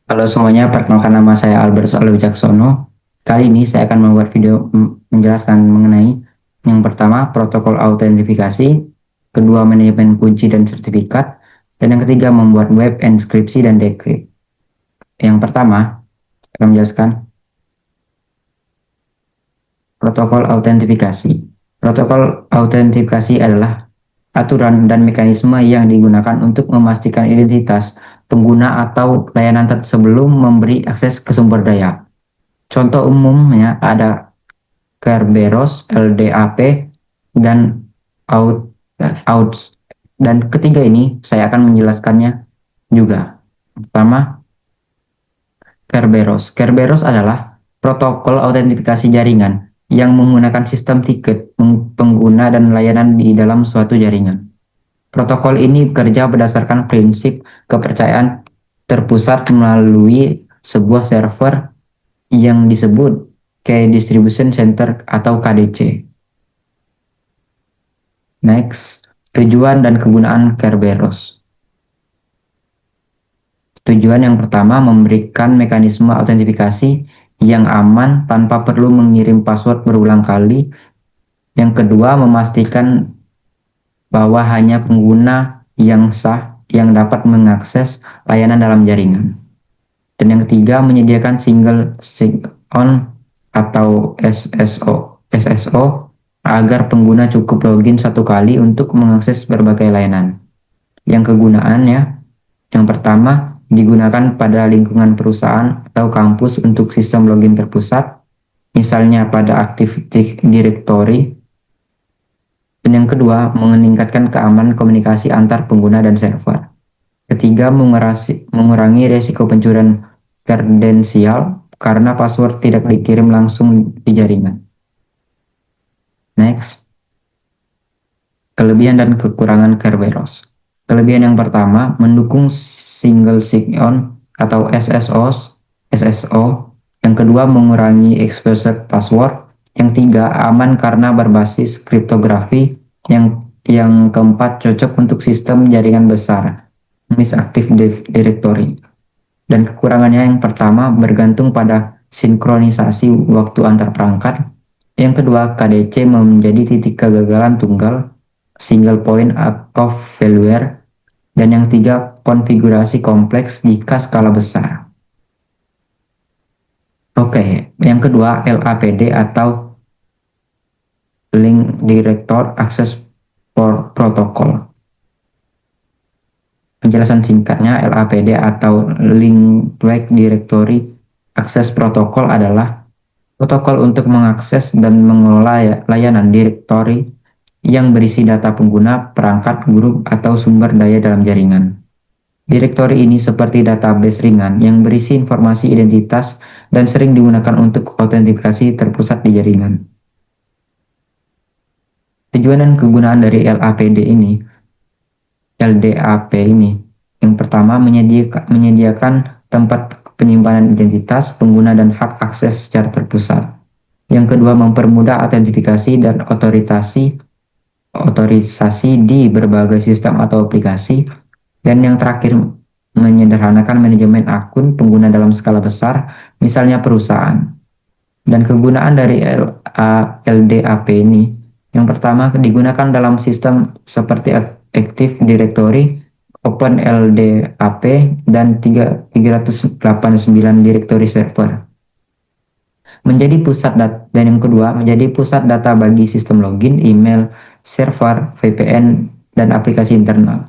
Halo semuanya, perkenalkan nama saya Albert Saleh Wicaksono. Kali ini saya akan membuat video menjelaskan mengenai yang pertama protokol autentifikasi, kedua manajemen kunci dan sertifikat, dan yang ketiga membuat web enkripsi dan decrypt. Yang pertama, saya akan menjelaskan protokol autentifikasi. Protokol autentifikasi adalah aturan dan mekanisme yang digunakan untuk memastikan identitas pengguna atau layanan sebelum memberi akses ke sumber daya. Contoh umumnya ada Kerberos, LDAP, dan OUTS. Dan ketiga ini saya akan menjelaskannya juga. Pertama, Kerberos. Kerberos adalah protokol autentifikasi jaringan yang menggunakan sistem tiket pengguna dan layanan di dalam suatu jaringan. Protokol ini bekerja berdasarkan prinsip kepercayaan terpusat melalui sebuah server yang disebut Key Distribution Center atau KDC. Next, tujuan dan kegunaan Kerberos. Tujuan yang pertama memberikan mekanisme autentifikasi yang aman tanpa perlu mengirim password berulang kali. Yang kedua, memastikan bahwa hanya pengguna yang sah yang dapat mengakses layanan dalam jaringan. Dan yang ketiga, menyediakan single sign-on atau SSO agar pengguna cukup login satu kali untuk mengakses berbagai layanan. Yang kegunaannya, yang pertama, digunakan pada lingkungan perusahaan atau kampus untuk sistem login terpusat, misalnya pada Active Directory. Dan yang kedua, meningkatkan keamanan komunikasi antar pengguna dan server. Ketiga, mengurangi resiko pencurian kredensial karena password tidak dikirim langsung di jaringan. Next, kelebihan dan kekurangan Kerberos. Kelebihan yang pertama, mendukung single sign-on atau SSO. Yang kedua, mengurangi exposure password. Yang tiga, aman karena berbasis kriptografi. Yang keempat, cocok untuk sistem jaringan besar, Miss Active Directory. Dan kekurangannya yang pertama, bergantung pada sinkronisasi waktu antar perangkat. Yang kedua, KDC menjadi titik kegagalan tunggal, single point of failure. Dan yang tiga, konfigurasi kompleks jika skala besar. Oke, yang kedua, LAPD atau Link Director Access Protocol. Penjelasan singkatnya, LAPD atau Link Directory Access Protocol adalah protokol untuk mengakses dan mengelola layanan directory yang berisi data pengguna, perangkat, grup, atau sumber daya dalam jaringan. Direktori ini seperti database ringan yang berisi informasi identitas dan sering digunakan untuk autentikasi terpusat di jaringan. Tujuan dan kegunaan dari LDAP ini, yang pertama menyediakan tempat penyimpanan identitas pengguna dan hak akses secara terpusat. Yang kedua, mempermudah autentifikasi dan otorisasi di berbagai sistem atau aplikasi. Dan yang terakhir, menyederhanakan manajemen akun pengguna dalam skala besar, misalnya perusahaan. Dan kegunaan dari LDAP ini, yang pertama digunakan dalam sistem seperti Active Directory, Open LDAP, dan 389 Directory Server. Menjadi pusat data, dan yang kedua, menjadi pusat data bagi sistem login, email, server, VPN, dan aplikasi internal.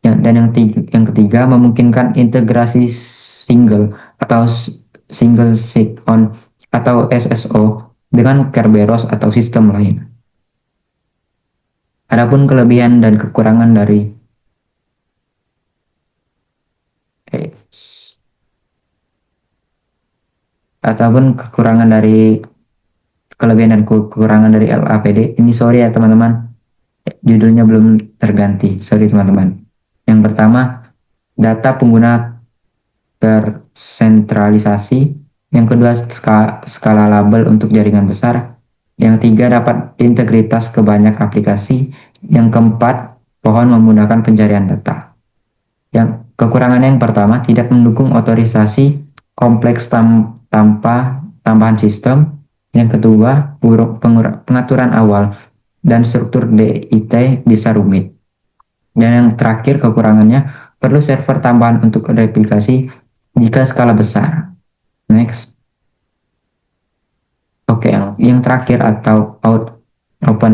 Dan yang ketiga, memungkinkan integrasi single sign-on atau SSO dengan Kerberos atau sistem lain. Adapun kelebihan dan kekurangan dari kelebihan dan kekurangan dari LAPD ini, sorry ya teman-teman, judulnya belum terganti, sorry teman-teman. Yang pertama, data pengguna tersentralisasi. Yang kedua, skala label untuk jaringan besar. Yang tiga, dapat integritas ke banyak aplikasi. Yang keempat, pohon memudahkan pencarian data. Kekurangannya yang pertama, tidak mendukung otorisasi kompleks tanpa tambahan sistem. Yang kedua, buruk pengaturan awal dan struktur DIT bisa rumit. Dan yang terakhir, kekurangannya perlu server tambahan untuk replikasi jika skala besar. Next. Oke, yang terakhir atau open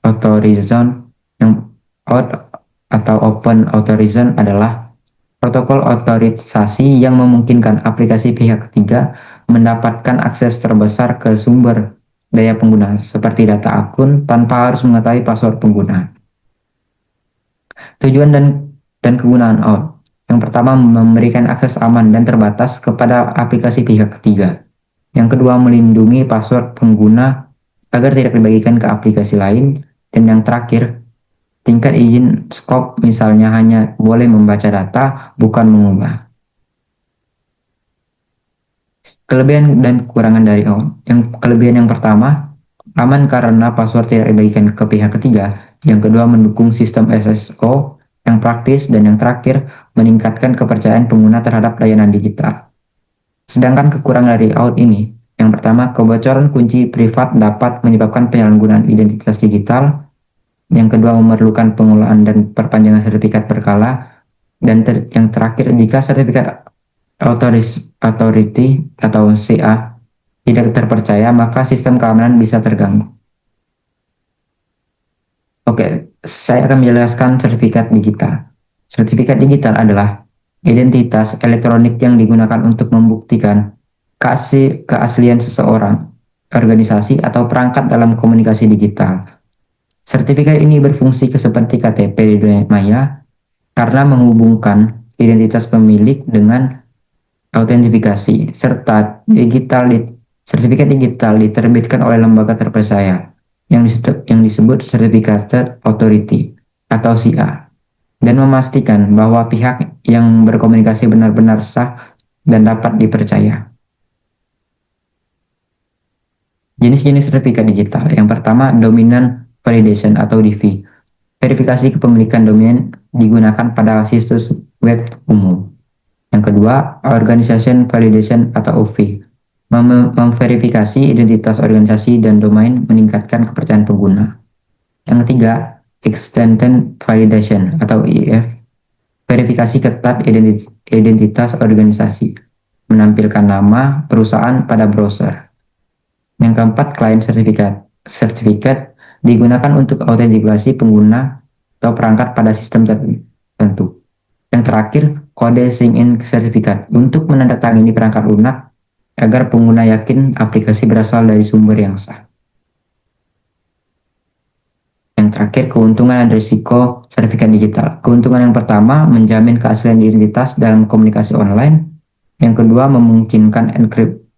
authorization, yang out atau open authorization adalah protokol otorisasi yang memungkinkan aplikasi pihak ketiga mendapatkan akses terbesar ke sumber daya pengguna seperti data akun tanpa harus mengetahui password pengguna. Tujuan dan kegunaan OAuth. Yang pertama, memberikan akses aman dan terbatas kepada aplikasi pihak ketiga. Yang kedua, melindungi password pengguna agar tidak dibagikan ke aplikasi lain. Dan yang terakhir, tingkat izin scope misalnya hanya boleh membaca data, bukan mengubah. Kelebihan dan kekurangan dari OAuth. Yang kelebihan yang pertama, aman karena password tidak dibagikan ke pihak ketiga. Yang kedua, mendukung sistem SSO yang praktis. Dan yang terakhir, meningkatkan kepercayaan pengguna terhadap layanan digital. Sedangkan kekurangan dari OAuth ini, yang pertama, kebocoran kunci privat dapat menyebabkan penyalahgunaan identitas digital. Yang kedua, memerlukan pengolahan dan perpanjangan sertifikat berkala. Dan yang terakhir, jika sertifikat authority atau CA tidak terpercaya, maka sistem keamanan bisa terganggu. Oke, saya akan menjelaskan sertifikat digital. Sertifikat digital adalah identitas elektronik yang digunakan untuk membuktikan keaslian seseorang, organisasi, atau perangkat dalam komunikasi digital. Sertifikat ini berfungsi seperti KTP di dunia maya karena menghubungkan identitas pemilik dengan autentifikasi, serta sertifikat digital diterbitkan oleh lembaga terpercaya yang disebut Certificated Authority atau CA, dan memastikan bahwa pihak yang berkomunikasi benar-benar sah dan dapat dipercaya. Jenis-jenis sertifikat digital. Yang pertama, Dominant Validation atau DV. Verifikasi kepemilikan domain digunakan pada situs web umum. Yang kedua, Organization Validation atau OV. Memverifikasi identitas organisasi dan domain meningkatkan kepercayaan pengguna. Yang ketiga, Extended Validation atau EF. Verifikasi ketat identitas organisasi, menampilkan nama perusahaan pada browser. Yang keempat, Client Certificate digunakan untuk autentikasi pengguna atau perangkat pada sistem tertentu. Yang terakhir, kode sign-in Certificate untuk menandatangani perangkat lunak agar pengguna yakin aplikasi berasal dari sumber yang sah. Yang terakhir, keuntungan dan risiko sertifikat digital. Keuntungan yang pertama, menjamin keaslian identitas dalam komunikasi online. Yang kedua, memungkinkan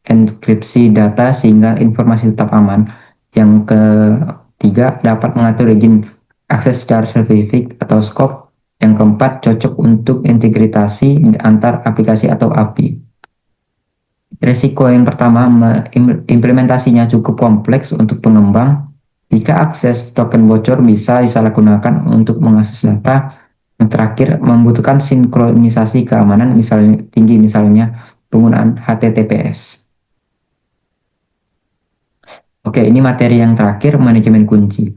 enkripsi data sehingga informasi tetap aman. Yang ketiga, dapat mengatur izin akses secara spesifik atau scope. Yang keempat, cocok untuk integrasi antar aplikasi atau API. Risiko yang pertama, implementasinya cukup kompleks untuk pengembang. Jika akses token bocor bisa disalahgunakan untuk mengakses data. Yang terakhir, membutuhkan sinkronisasi keamanan misalnya penggunaan HTTPS. Oke, ini materi yang terakhir, manajemen kunci.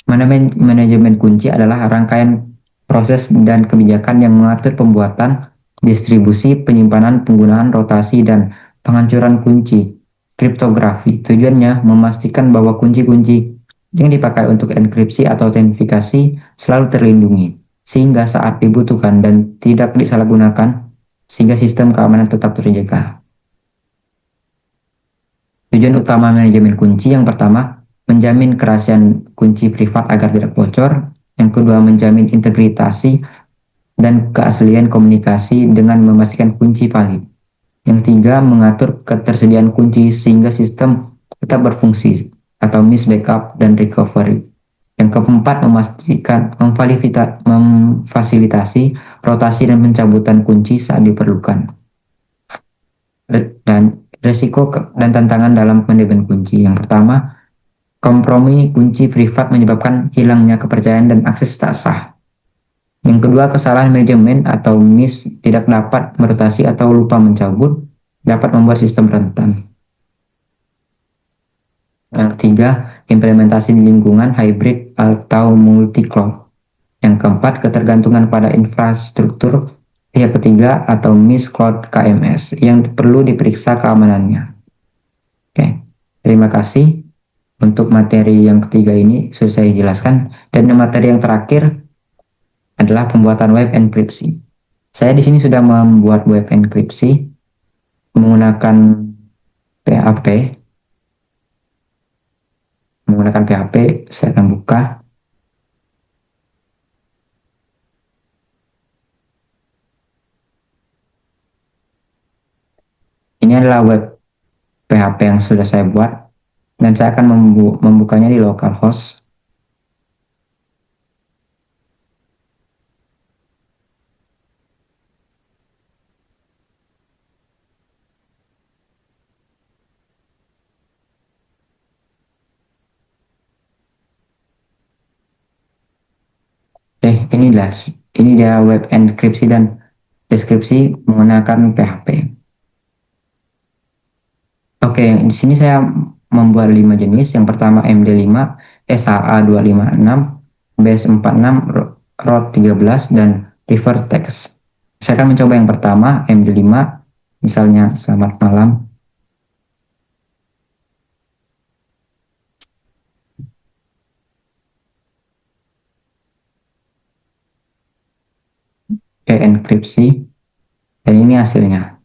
Manajemen kunci adalah rangkaian proses dan kebijakan yang mengatur pembuatan, distribusi, penyimpanan, penggunaan, rotasi, dan penghancuran kunci kriptografi. Tujuannya memastikan bahwa kunci-kunci yang dipakai untuk enkripsi atau autentifikasi selalu terlindungi, sehingga saat dibutuhkan dan tidak disalahgunakan, sehingga sistem keamanan tetap terjaga. Tujuan utama manajemen kunci yang pertama, menjamin kerahasiaan kunci privat agar tidak bocor. Yang kedua, menjamin integritas dan keaslian komunikasi dengan memastikan kunci valid. Yang tiga, mengatur ketersediaan kunci sehingga sistem tetap berfungsi atau miss backup dan recovery. Yang keempat, memfasilitasi rotasi dan pencabutan kunci saat diperlukan. Dan risiko dan tantangan dalam manajemen kunci. Yang pertama, kompromi kunci privat menyebabkan hilangnya kepercayaan dan akses tak sah. Yang kedua, kesalahan manajemen atau miss tidak dapat merotasi atau lupa mencabut dapat membuat sistem rentan. Yang ketiga, implementasi di lingkungan hybrid atau multi-cloud. Yang keempat, ketergantungan pada infrastruktur pihak ketiga atau miss cloud KMS yang perlu diperiksa keamanannya. Oke, terima kasih. Untuk materi yang ketiga ini sudah saya jelaskan, dan materi yang terakhir adalah pembuatan web enkripsi. Saya di sini sudah membuat web enkripsi menggunakan PHP. Saya akan buka. Ini adalah web PHP yang sudah saya buat, dan saya akan membukanya di localhost. Ini dia web enkripsi dan deskripsi menggunakan PHP. Oke, di sini saya membuat 5 jenis. Yang pertama MD5, SHA-256, BS46, ROT13, dan River Text. Saya akan mencoba yang pertama, MD5, misalnya selamat malam. Oke, enkripsi, dan ini hasilnya.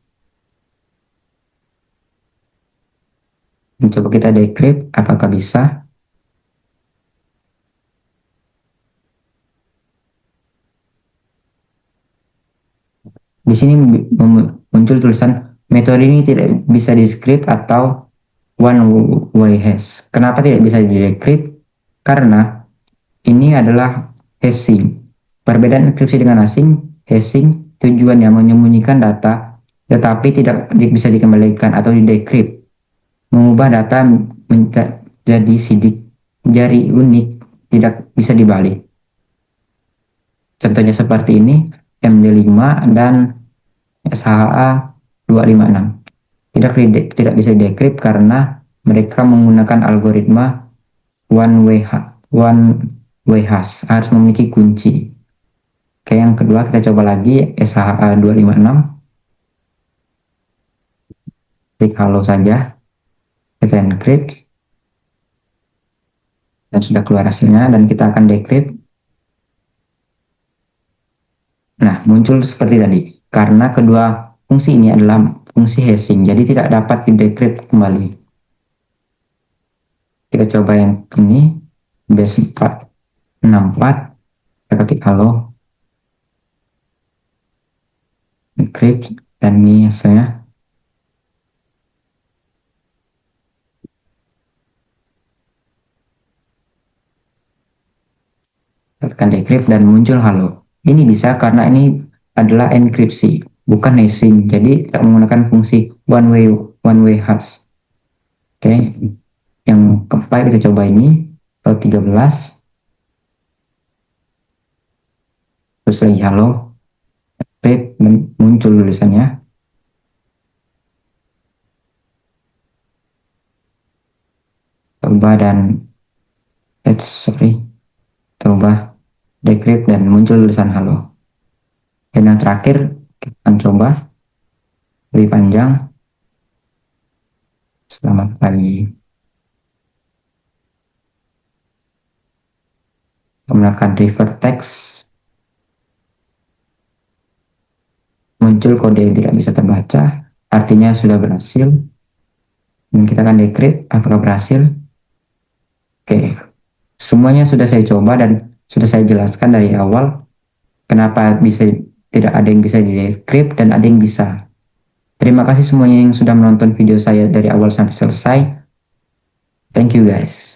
Mencoba kita decrypt, apakah bisa? Di sini muncul tulisan metode ini tidak bisa di-decrypt atau one way hash. Kenapa tidak bisa di-decrypt? Karena ini adalah hashing. Perbedaan enkripsi dengan hashing tujuannya menyembunyikan data tetapi tidak bisa dikembalikan atau di-decrypt. Mengubah data menjadi sidik jari unik, tidak bisa dibalik. Contohnya seperti ini, MD5 dan SHA 256. Tidak bisa decrypt karena mereka menggunakan algoritma one way hash, harus memiliki kunci. Oke, yang kedua kita coba lagi SHA 256. Klik halo saja, kita encrypt, dan sudah keluar hasilnya, dan kita akan decrypt. Nah, muncul seperti tadi. Karena kedua fungsi ini adalah fungsi hashing, jadi tidak dapat di-decrypt kembali. Kita coba yang ini, base464, kita ketik halo, encrypt, dan ini hasilnya. Tekan decrypt dan muncul halo. Ini bisa karena ini adalah enkripsi, bukan hashing, jadi tidak menggunakan fungsi one way hash. Oke, yang keempat kita coba ini, row 13, terus lagi halo, encrypt, muncul tulisannya. Coba dan coba decrypt dan muncul tulisan halo. Dan yang terakhir kita akan coba lebih panjang. Selamat pagi. Menggunakan river text, muncul kode yang tidak bisa terbaca, artinya sudah berhasil. Dan kita akan decrypt apakah berhasil. Oke, semuanya sudah saya coba dan sudah saya jelaskan dari awal kenapa bisa tidak ada yang bisa di decrypt dan ada yang bisa. Terima kasih semuanya yang sudah menonton video saya dari awal sampai selesai. Thank you guys.